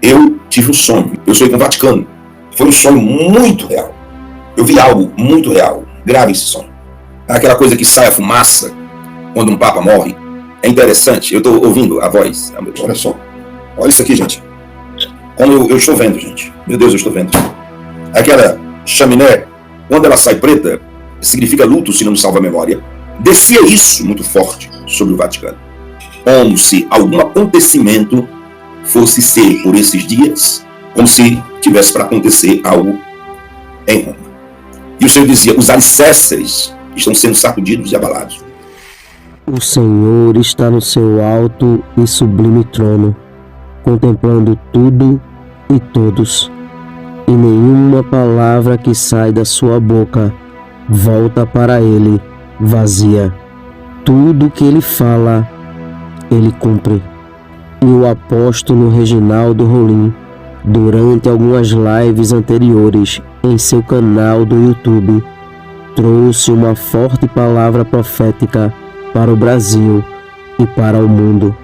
Eu tive um sonho. Eu sonhei com o Vaticano. Foi um sonho muito real. Eu vi algo muito real. Grave esse sonho. Aquela coisa que sai a fumaça quando um papa morre. É interessante. Eu estou ouvindo a voz. Olha só. Olha isso aqui, gente. Como eu estou vendo, gente. Meu Deus, eu estou vendo. Aquela chaminé, quando ela sai preta, significa luto, se não me salva a memória. Descia isso muito forte sobre o Vaticano. Como se algum acontecimento fosse ser por esses dias, como se tivesse para acontecer algo em Roma. E o Senhor dizia, os alicerces estão sendo sacudidos e abalados. O Senhor está no seu alto e sublime trono, contemplando tudo e todos, e nenhuma palavra que sai da sua boca volta para ele vazia. Tudo que ele fala, ele cumpre. E o apóstolo Reginaldo Rolim, durante algumas lives anteriores em seu canal do YouTube, trouxe uma forte palavra profética para o Brasil e para o mundo.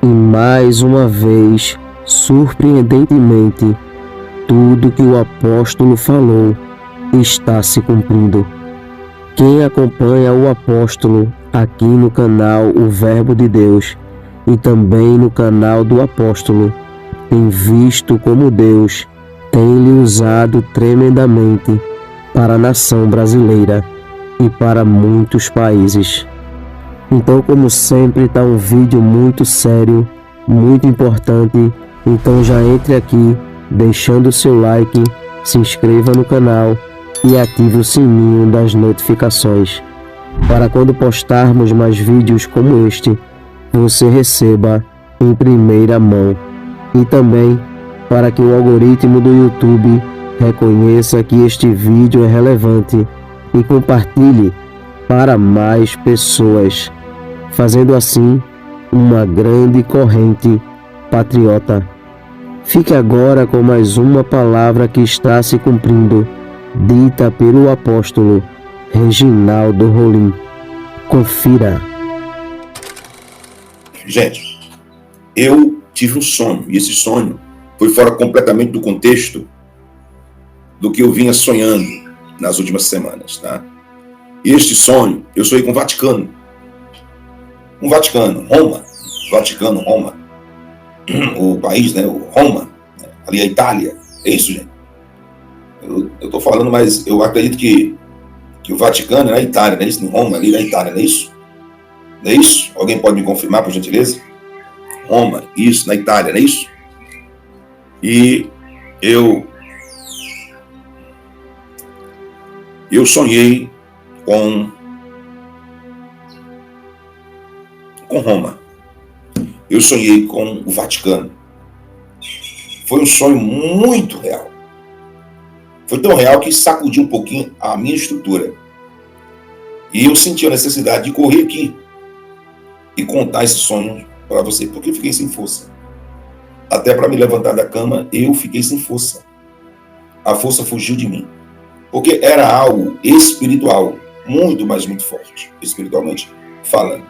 E mais uma vez, surpreendentemente, tudo que o apóstolo falou está se cumprindo. Quem acompanha o apóstolo aqui no canal O Verbo de Deus e também no canal do apóstolo tem visto como Deus tem lhe usado tremendamente para a nação brasileira e para muitos países. Então, como sempre, está um vídeo muito sério, muito importante. Então já entre aqui, deixando o seu like, se inscreva no canal e ative o sininho das notificações, para quando postarmos mais vídeos como este, você receba em primeira mão. E também para que o algoritmo do YouTube reconheça que este vídeo é relevante e compartilhe para mais pessoas, fazendo assim uma grande corrente patriota. Fique agora com mais uma palavra que está se cumprindo, dita pelo apóstolo Reginaldo Rolim. Confira. Gente, eu tive um sonho, e esse sonho foi fora completamente do contexto do que eu vinha sonhando nas últimas semanas, tá? E este sonho, eu sonhei com o Vaticano. Um Vaticano, Roma. Vaticano, Roma. O país, né? O Roma. Ali a Itália. É isso, gente? Eu estou falando, mas eu acredito que o Vaticano é na Itália, não é isso? Em Roma, ali na Itália, não é isso? Não é isso? Alguém pode me confirmar, por gentileza? Roma, isso, na Itália, não é isso? E eu sonhei com Roma. Eu sonhei com o Vaticano. Foi um sonho muito real. Foi tão real que sacudiu um pouquinho a minha estrutura. E eu senti a necessidade de correr aqui e contar esse sonho para você, porque eu fiquei sem força. Até para me levantar da cama, eu fiquei sem força. A força fugiu de mim. Porque era algo espiritual, muito, mas muito forte, espiritualmente falando.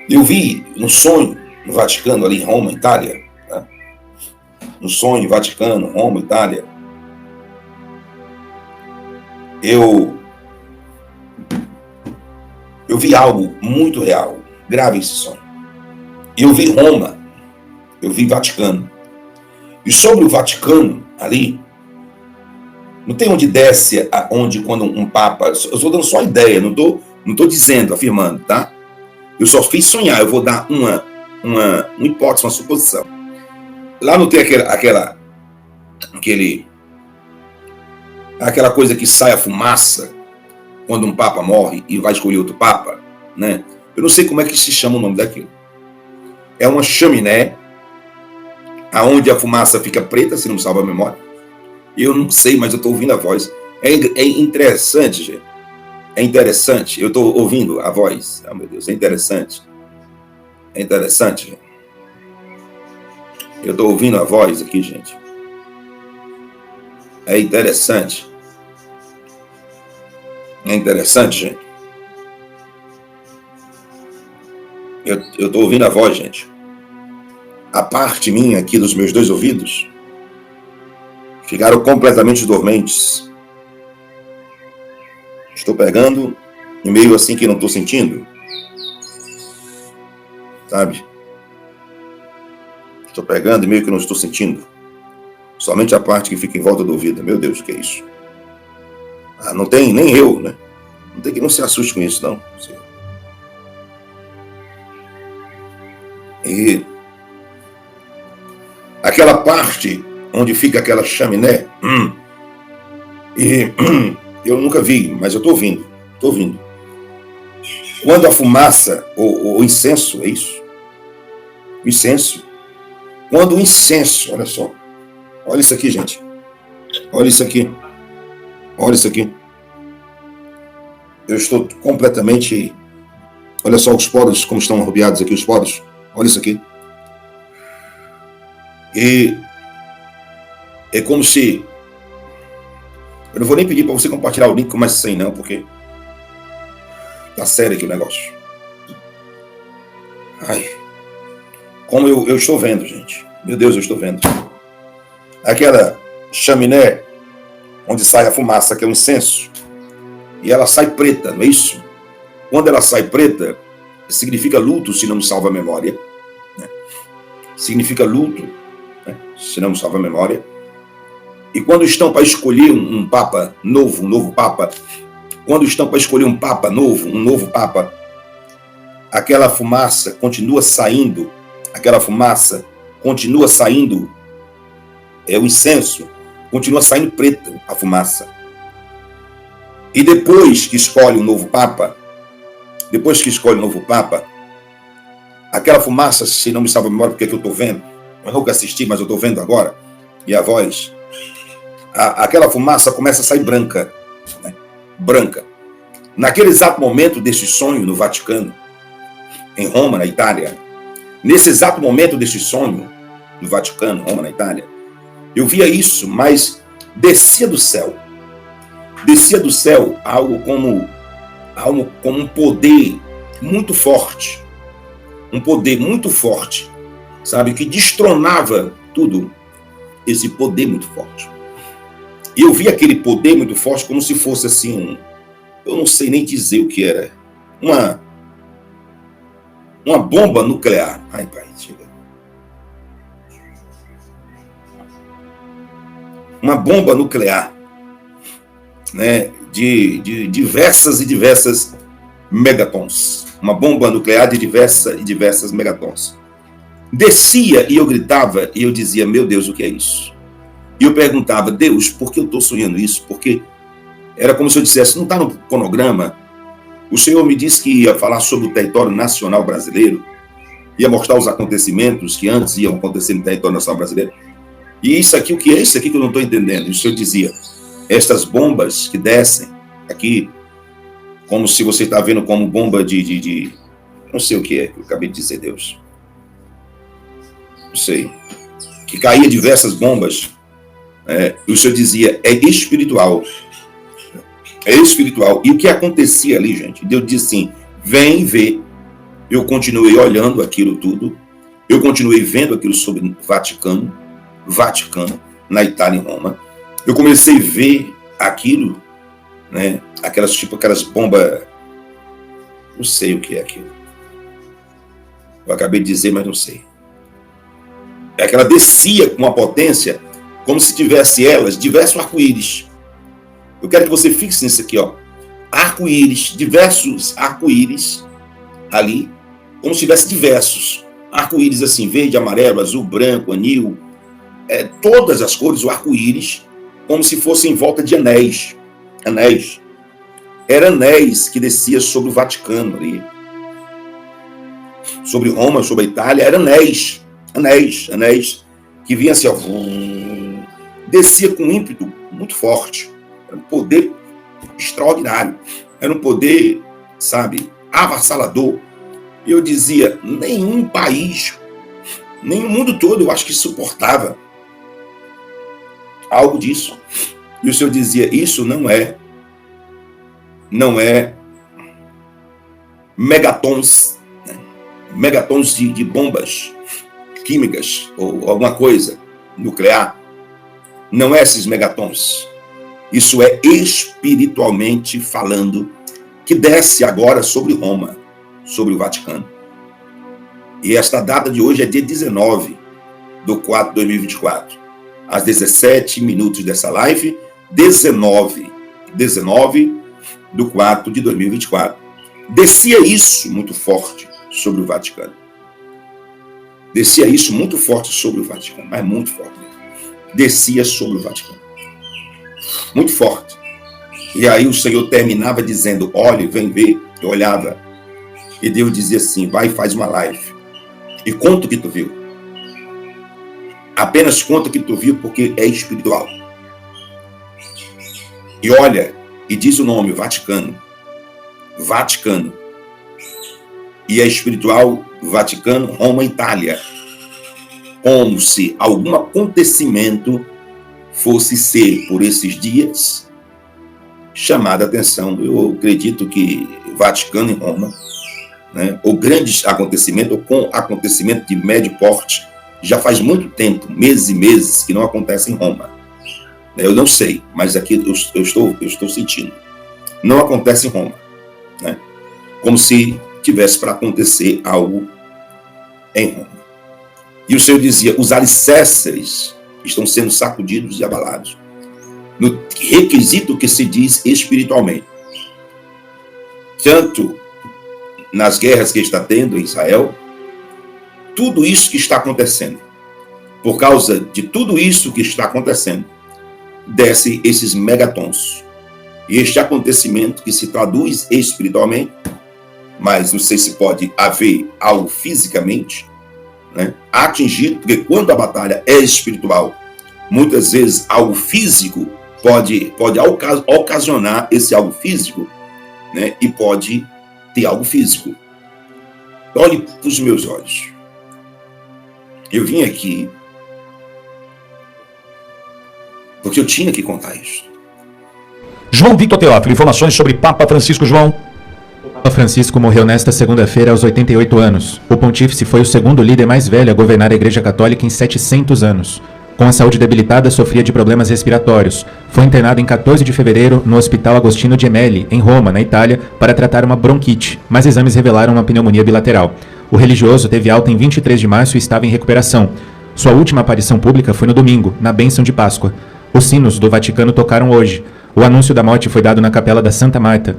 Eu vi no sonho, no Vaticano, ali em Roma, Itália, né? No sonho, Vaticano, Roma, Itália, eu vi algo muito real. Grave esse sonho. Eu vi Roma, eu vi Vaticano. E sobre o Vaticano, ali, não tem onde desce, onde quando um papa... Eu estou dando só a ideia, não estou dizendo, afirmando, tá? Eu só fiz sonhar, eu vou dar uma hipótese, uma suposição. Lá não tem aquela coisa que sai a fumaça quando um papa morre e vai escolher outro papa, né? Eu não sei como é que se chama o nome daquilo. É uma chaminé, aonde a fumaça fica preta, se não me salva a memória. Eu não sei, mas eu estou ouvindo a voz. É interessante, gente. É interessante. Eu estou ouvindo a voz. Oh, meu Deus, é interessante. É interessante, gente. Eu estou ouvindo a voz aqui, gente. É interessante. É interessante, gente. Eu estou ouvindo a voz, gente. a parte minha aqui dos meus 2 ouvidos ficaram completamente dormentes. Estou pegando e meio assim que não estou sentindo, sabe? Estou pegando e meio que não estou sentindo. Somente a parte que fica em volta do ouvido. Meu Deus, o que é isso? Não tem, nem eu, né? Não tem que não se assuste com isso, não. E aquela parte onde fica aquela chaminé, eu nunca vi, mas eu estou ouvindo. Quando a fumaça, o incenso, é isso? O incenso. Quando o incenso, olha só. Olha isso aqui, gente. Olha isso aqui. Eu estou completamente... Olha só os poros, como estão arrubiados aqui os poros. Olha isso aqui. E é como se... Eu não vou nem pedir para você compartilhar o link com mais 100, não, porque tá sério aqui o negócio. Ai, como eu estou vendo, gente. Meu Deus, eu estou vendo. Aquela chaminé onde sai a fumaça, que é o incenso, e ela sai preta, não é isso? Quando ela sai preta, significa luto, se não me salva a memória. Né? Significa luto, né? Se não me salva a memória. E quando estão para escolher um papa novo, um novo papa, quando estão para escolher um papa novo, um novo papa, aquela fumaça continua saindo, o incenso continua saindo preta, a fumaça. E depois que escolhe um novo papa, aquela fumaça, se não me salva a memória, porque é que eu estou vendo, eu nunca assisti, mas eu estou vendo agora, e a voz, aquela fumaça começa a sair branca, né? Branca. Naquele exato momento desse sonho no Vaticano, em Roma, na Itália, nesse exato momento desse sonho no Vaticano, Roma, na Itália, eu via isso, mas descia do céu algo como um poder muito forte, sabe, que destronava tudo, esse poder muito forte. E eu vi aquele poder muito forte como se fosse assim, eu não sei nem dizer o que era, uma bomba nuclear. Ai, pai, chega. Uma bomba nuclear, né, de diversas megatons. Uma bomba nuclear de diversas megatons. Descia e eu gritava e eu dizia, meu Deus, o que é isso? E eu perguntava, Deus, por que eu estou sonhando isso? Porque era como se eu dissesse, não está no cronograma? O Senhor me disse que ia falar sobre o território nacional brasileiro, ia mostrar os acontecimentos que antes iam acontecer no território nacional brasileiro. E isso aqui, o que é isso aqui que eu não estou entendendo? E o Senhor dizia, estas bombas que descem aqui, como se você está vendo como bomba de não sei o que é, que eu acabei de dizer, Deus. Não sei. Que caía diversas bombas. E o Senhor dizia, é espiritual. É espiritual. E o que acontecia ali, gente? Deus disse assim, vem ver. Eu continuei olhando aquilo tudo. Eu continuei vendo aquilo sobre Vaticano, na Itália, em Roma. Eu comecei a ver aquilo, né? Aquelas bombas. Não sei o que é aquilo. Eu acabei de dizer, mas não sei. É que ela descia com uma potência, como se tivesse elas, diversos arco-íris. Eu quero que você fixe nisso aqui, ó. Arco-íris, diversos arco-íris ali, como se tivesse diversos arco-íris assim, verde, amarelo, azul, branco, anil, todas as cores, o arco-íris, como se fosse em volta de anéis. Anéis. Era anéis que descia sobre o Vaticano ali. Sobre Roma, sobre a Itália, eram anéis. Anéis que vinham assim, ó, descia com um ímpeto muito forte. Era um poder extraordinário. Era um poder, sabe, avassalador. E eu dizia, nenhum país, nem o mundo todo, eu acho que suportava algo disso. E o Senhor dizia, isso não é megatons, né? Megatons de bombas. químicas ou alguma coisa nuclear. Não é esses megatons. Isso é espiritualmente falando, que desce agora sobre Roma, sobre o Vaticano. E esta data de hoje é dia 19/4/2024. Às 17 minutos dessa live, 19/4/2024. Descia isso muito forte sobre o Vaticano. Descia isso muito forte sobre o Vaticano, mas muito forte. Descia sobre o Vaticano. Muito forte. E aí o Senhor terminava dizendo, olhe, vem ver. Eu olhava. E Deus dizia assim, vai e faz uma live. E conta o que tu viu. Apenas conta o que tu viu, porque é espiritual. E olha, e diz o nome, Vaticano. Vaticano. E é espiritual, Vaticano, Roma, Itália. Como se algum acontecimento fosse ser, por esses dias, chamada a atenção. Eu acredito que Vaticano e Roma, né, ou grandes acontecimentos, ou com acontecimento de médio porte, já faz muito tempo, meses e meses, que não acontece em Roma. Eu não sei, mas aqui eu estou sentindo. Não acontece em Roma. Né? Como se tivesse para acontecer algo em Roma. E o Senhor dizia, os alicerces estão sendo sacudidos e abalados. No requisito que se diz espiritualmente. Tanto nas guerras que está tendo em Israel, tudo isso que está acontecendo, por causa de tudo isso que está acontecendo, desce esses megatons. E este acontecimento que se traduz espiritualmente, mas não sei se pode haver algo fisicamente, né, atingido, porque quando a batalha é espiritual, muitas vezes algo físico pode ocasionar esse algo físico, né, e pode ter algo físico. Olhe para os meus olhos. Eu vim aqui porque eu tinha que contar isso. João Victor Teófilo, informações sobre Papa Francisco. João. O Papa Francisco morreu nesta segunda-feira aos 88 anos. O pontífice foi o segundo líder mais velho a governar a Igreja Católica em 700 anos. Com a saúde debilitada, sofria de problemas respiratórios. Foi internado em 14 de fevereiro no Hospital Agostino Gemelli, em Roma, na Itália, para tratar uma bronquite, mas exames revelaram uma pneumonia bilateral. O religioso teve alta em 23 de março e estava em recuperação. Sua última aparição pública foi no domingo, na bênção de Páscoa. Os sinos do Vaticano tocaram hoje. O anúncio da morte foi dado na capela da Santa Marta,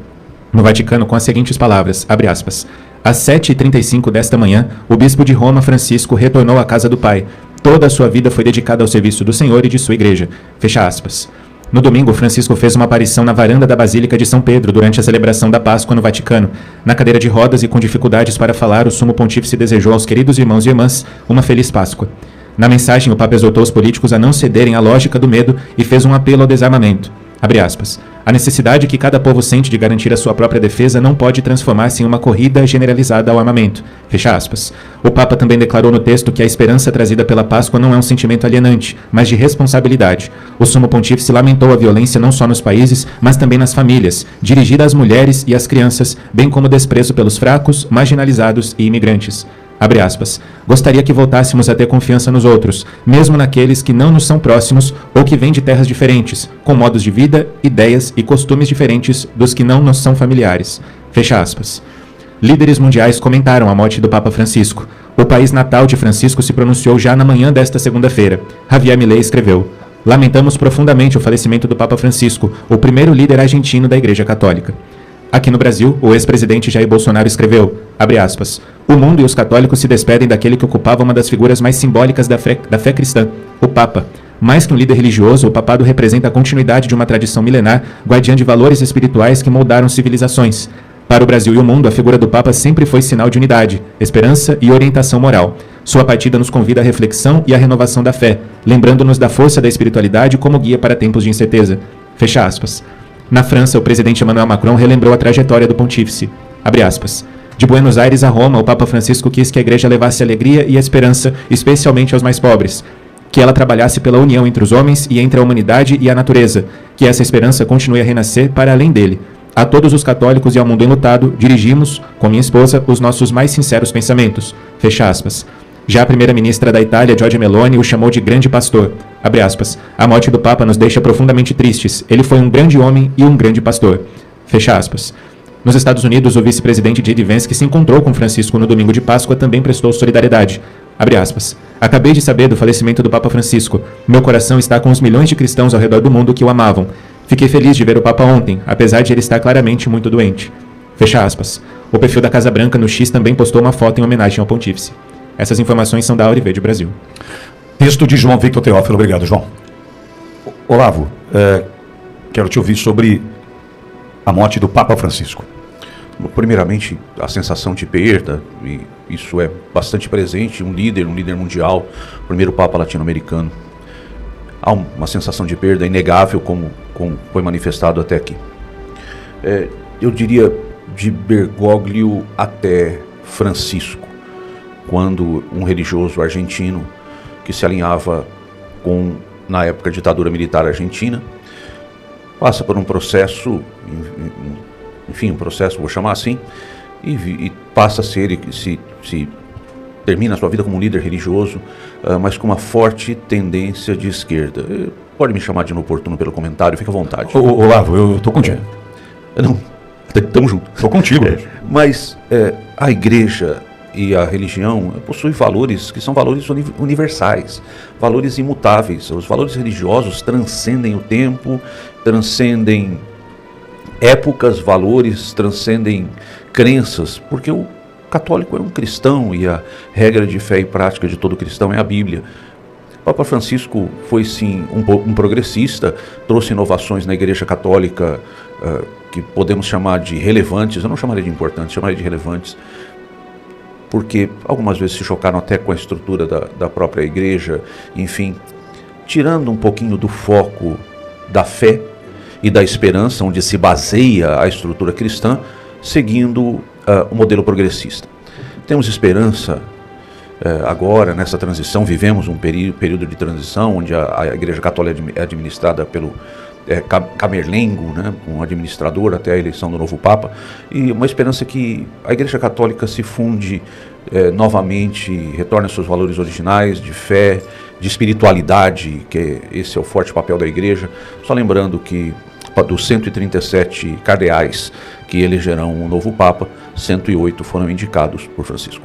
no Vaticano, com as seguintes palavras, abre aspas, às 7h35 desta manhã, o bispo de Roma, Francisco, retornou à casa do Pai. Toda a sua vida foi dedicada ao serviço do Senhor e de sua igreja. Fecha aspas. No domingo, Francisco fez uma aparição na varanda da Basílica de São Pedro durante a celebração da Páscoa no Vaticano. Na cadeira de rodas e com dificuldades para falar, o sumo pontífice desejou aos queridos irmãos e irmãs uma feliz Páscoa. Na mensagem, o Papa exortou os políticos a não cederem à lógica do medo e fez um apelo ao desarmamento. Abre aspas. A necessidade que cada povo sente de garantir a sua própria defesa não pode transformar-se em uma corrida generalizada ao armamento. Fecha aspas. O Papa também declarou no texto que a esperança trazida pela Páscoa não é um sentimento alienante, mas de responsabilidade. O sumo pontífice lamentou a violência não só nos países, mas também nas famílias, dirigida às mulheres e às crianças, bem como o desprezo pelos fracos, marginalizados e imigrantes. Abre aspas. Gostaria que voltássemos a ter confiança nos outros, mesmo naqueles que não nos são próximos ou que vêm de terras diferentes, com modos de vida, ideias e costumes diferentes dos que não nos são familiares. Fecha aspas. Líderes mundiais comentaram a morte do Papa Francisco. O país natal de Francisco se pronunciou já na manhã desta segunda-feira. Javier Milei escreveu: lamentamos profundamente o falecimento do Papa Francisco, o primeiro líder argentino da Igreja Católica. Aqui no Brasil, o ex-presidente Jair Bolsonaro escreveu, abre aspas, o mundo e os católicos se despedem daquele que ocupava uma das figuras mais simbólicas da fé cristã, o Papa. Mais que um líder religioso, o papado representa a continuidade de uma tradição milenar, guardiã de valores espirituais que moldaram civilizações. Para o Brasil e o mundo, a figura do Papa sempre foi sinal de unidade, esperança e orientação moral. Sua partida nos convida à reflexão e à renovação da fé, lembrando-nos da força da espiritualidade como guia para tempos de incerteza. Fecha aspas. Na França, o presidente Emmanuel Macron relembrou a trajetória do pontífice. Abre aspas. De Buenos Aires a Roma, o Papa Francisco quis que a igreja levasse alegria e esperança, especialmente aos mais pobres. Que ela trabalhasse pela união entre os homens e entre a humanidade e a natureza. Que essa esperança continue a renascer para além dele. A todos os católicos e ao mundo enlutado, dirigimos, com minha esposa, os nossos mais sinceros pensamentos. Fecha aspas. Já a primeira-ministra da Itália, Giorgia Meloni, o chamou de grande pastor. Abre aspas. A morte do Papa nos deixa profundamente tristes. Ele foi um grande homem e um grande pastor. Fecha aspas. Nos Estados Unidos, o vice-presidente J.D. Vance, que se encontrou com Francisco no domingo de Páscoa, também prestou solidariedade. Abre aspas. Acabei de saber do falecimento do Papa Francisco. Meu coração está com os milhões de cristãos ao redor do mundo que o amavam. Fiquei feliz de ver o Papa ontem, apesar de ele estar claramente muito doente. Fecha aspas. O perfil da Casa Branca no X também postou uma foto em homenagem ao pontífice. Essas informações são da Auriverde Brasil. Texto de João Victor Teófilo. Obrigado, João. Olavo, quero te ouvir sobre a morte do Papa Francisco. Primeiramente, a sensação de perda, e isso é bastante presente, um líder mundial, o primeiro Papa latino-americano. Há uma sensação de perda inegável, como foi manifestado até aqui. Eu diria de Bergoglio até Francisco, quando um religioso argentino que se alinhava com, na época, a ditadura militar argentina, passa por um processo, enfim, um processo, vou chamar assim, e passa a ser, se termina a sua vida como um líder religioso, mas com uma forte tendência de esquerda. Pode me chamar de inoportuno pelo comentário, fica à vontade. Olavo, eu tô contigo. Não, estamos juntos. Tô contigo. Mas a igreja e a religião possuem valores que são valores universais, valores imutáveis. Os valores religiosos transcendem o tempo, transcendem épocas, valores, transcendem crenças, porque o católico é um cristão e a regra de fé e prática de todo cristão é a Bíblia. O Papa Francisco foi sim um progressista, trouxe inovações na Igreja Católica que podemos chamar de relevantes, eu não chamaria de importantes, chamaria de relevantes, porque algumas vezes se chocaram até com a estrutura da própria igreja, enfim, tirando um pouquinho do foco da fé e da esperança, onde se baseia a estrutura cristã, seguindo o modelo progressista. Temos esperança agora, nessa transição, vivemos um período de transição, onde a Igreja Católica é administrada pelo Camerlengo, né, um administrador até a eleição do novo Papa, e uma esperança que a Igreja Católica se funde novamente, retorne aos seus valores originais de fé, de espiritualidade, que esse é o forte papel da Igreja. Só lembrando que dos 137 cardeais que elegerão o novo Papa, 108 foram indicados por Francisco.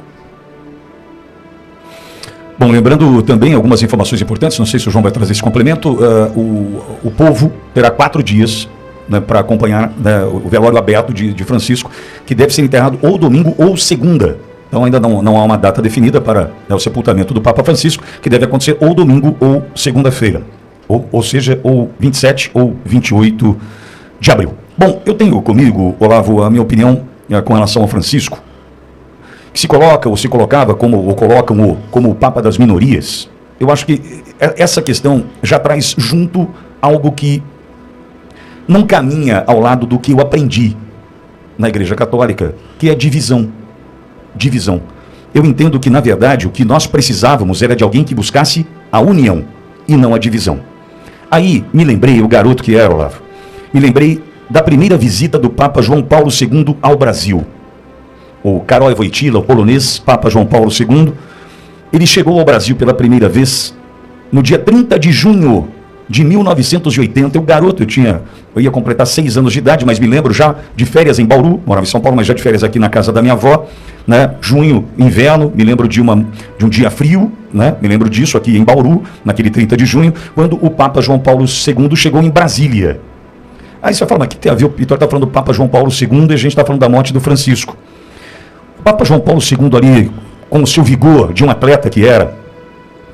Bom, lembrando também algumas informações importantes, não sei se o João vai trazer esse complemento, o povo terá 4 dias, né, para acompanhar, né, o velório aberto de Francisco, que deve ser enterrado ou domingo ou segunda. Então ainda não há uma data definida para, né, o sepultamento do Papa Francisco, que deve acontecer ou domingo ou segunda-feira, ou seja, ou 27 ou 28 de abril. Bom, eu tenho comigo, Olavo, a minha opinião com relação ao Francisco, que se coloca ou se colocava ou colocam como o Papa das minorias. Eu acho que essa questão já traz junto algo que não caminha ao lado do que eu aprendi na Igreja Católica, que é divisão. Divisão. Eu entendo que, na verdade, o que nós precisávamos era de alguém que buscasse a união e não a divisão. Aí me lembrei, o garoto que era, Olavo, me lembrei da primeira visita do Papa João Paulo II ao Brasil. O Karol Wojtyła, o polonês, Papa João Paulo II, ele chegou ao Brasil pela primeira vez no dia 30 de junho de 1980. O garoto, eu ia completar 6 anos de idade, mas me lembro já de férias em Bauru, morava em São Paulo, mas já de férias aqui na casa da minha avó, né? Junho, inverno, me lembro de um dia frio, né? Me lembro disso aqui em Bauru, naquele 30 de junho, quando o Papa João Paulo II chegou em Brasília. Aí você vai falar, mas o que tem a ver? O Vitor está falando do Papa João Paulo II e a gente está falando da morte do Francisco. O Papa João Paulo II ali, com o seu vigor de um atleta que era,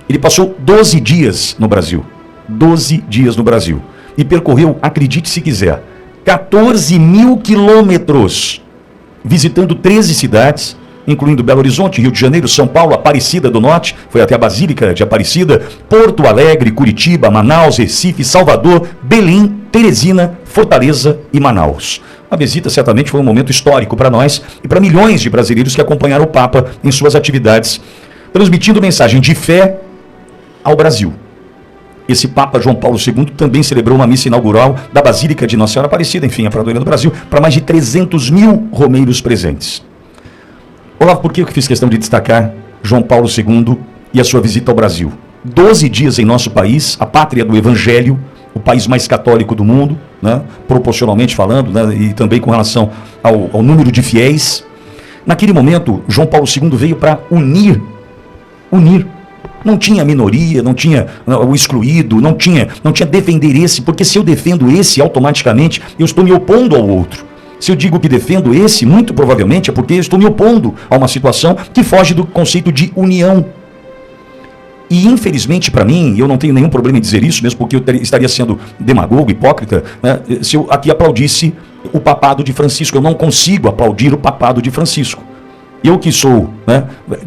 ele passou 12 dias no Brasil. 12 dias no Brasil. E percorreu, acredite se quiser, 14 mil quilômetros, visitando 13 cidades, incluindo Belo Horizonte, Rio de Janeiro, São Paulo, Aparecida do Norte, foi até a Basílica de Aparecida, Porto Alegre, Curitiba, Manaus, Recife, Salvador, Belém, Teresina, Fortaleza e Manaus. A visita certamente foi um momento histórico para nós e para milhões de brasileiros que acompanharam o Papa em suas atividades, transmitindo mensagem de fé ao Brasil. Esse Papa João Paulo II também celebrou uma missa inaugural da Basílica de Nossa Senhora Aparecida, enfim, a padroeira do Brasil, para mais de 300 mil romeiros presentes. Olavo, por que eu fiz questão de destacar João Paulo II e a sua visita ao Brasil. 12 dias em nosso país, a pátria do Evangelho, o país mais católico do mundo, né, proporcionalmente falando, né, e também com relação ao número de fiéis. Naquele momento, João Paulo II veio para unir. Não tinha minoria, não tinha o excluído, não tinha defender esse, porque se eu defendo esse, automaticamente eu estou me opondo ao outro. Se eu digo que defendo esse, muito provavelmente é porque eu estou me opondo a uma situação que foge do conceito de união. E infelizmente para mim, eu não tenho nenhum problema em dizer isso, mesmo porque eu estaria sendo demagogo, hipócrita, né, se eu aqui aplaudisse o papado de Francisco. Eu não consigo aplaudir o papado de Francisco. Eu que sou, né,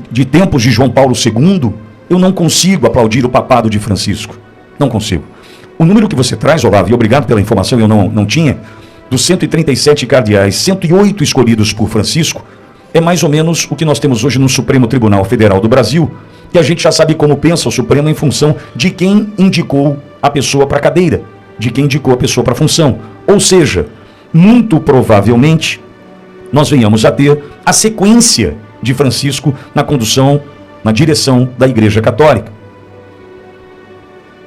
de tempos de João Paulo II, eu não consigo aplaudir o papado de Francisco. Não consigo. O número que você traz, Olavo, e obrigado pela informação, eu não tinha, dos 137 cardeais, 108 escolhidos por Francisco, é mais ou menos o que nós temos hoje no Supremo Tribunal Federal do Brasil, que a gente já sabe como pensa o Supremo em função de quem indicou a pessoa para a cadeira, de quem indicou a pessoa para a função. Ou seja, muito provavelmente, nós venhamos a ter a sequência de Francisco na condução, na direção da Igreja Católica.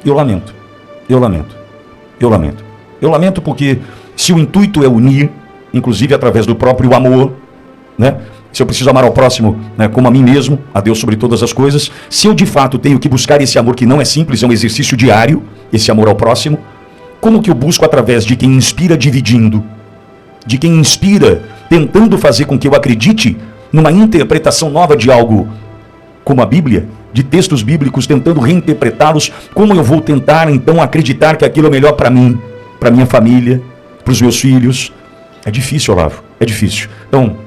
Eu lamento porque se o intuito é unir, inclusive através do próprio amor, né? Se eu preciso amar ao próximo, né, como a mim mesmo, a Deus sobre todas as coisas, se eu de fato tenho que buscar esse amor que não é simples, é um exercício diário, esse amor ao próximo, como que eu busco através de quem inspira dividindo, de quem inspira tentando fazer com que eu acredite numa interpretação nova de algo como a Bíblia, de textos bíblicos, tentando reinterpretá-los, como eu vou tentar então acreditar que aquilo é melhor para mim, para minha família, para os meus filhos? É difícil, Olavo, é difícil. Então,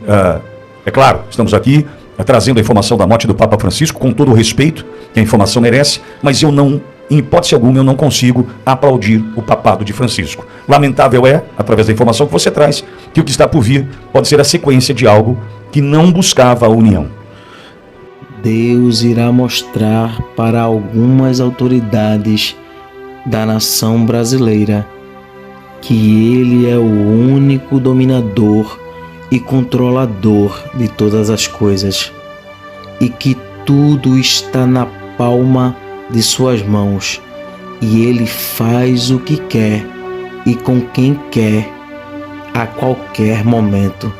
é claro, estamos aqui trazendo a informação da morte do Papa Francisco com todo o respeito que a informação merece, mas eu não, em hipótese alguma, eu não consigo aplaudir o papado de Francisco. Lamentável é, através da informação que você traz, que o que está por vir pode ser a sequência de algo que não buscava a união. Deus irá mostrar para algumas autoridades da nação brasileira que Ele é o único dominador e controlador de todas as coisas, e que tudo está na palma de suas mãos, e Ele faz o que quer e com quem quer a qualquer momento,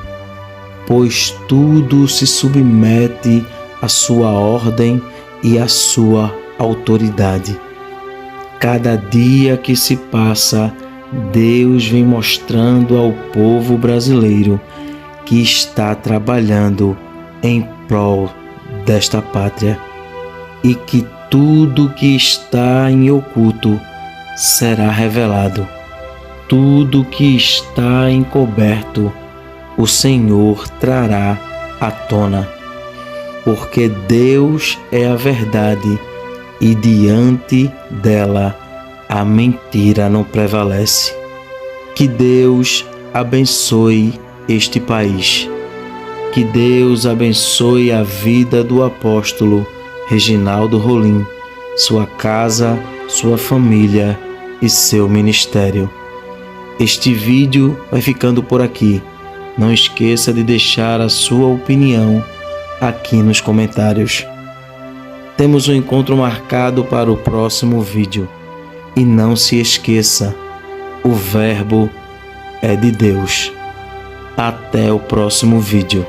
pois tudo se submete à sua ordem e à sua autoridade. Cada dia que se passa, Deus vem mostrando ao povo brasileiro que está trabalhando em prol desta pátria, e que tudo que está em oculto será revelado. Tudo que está encoberto, o Senhor trará à tona, porque Deus é a verdade e diante dela a mentira não prevalece. Que Deus abençoe este país. Que Deus abençoe a vida do apóstolo Reginaldo Rolim, sua casa, sua família e seu ministério. Este vídeo vai ficando por aqui. Não esqueça de deixar a sua opinião aqui nos comentários. Temos um encontro marcado para o próximo vídeo. E não se esqueça, o Verbo é de Deus. Até o próximo vídeo.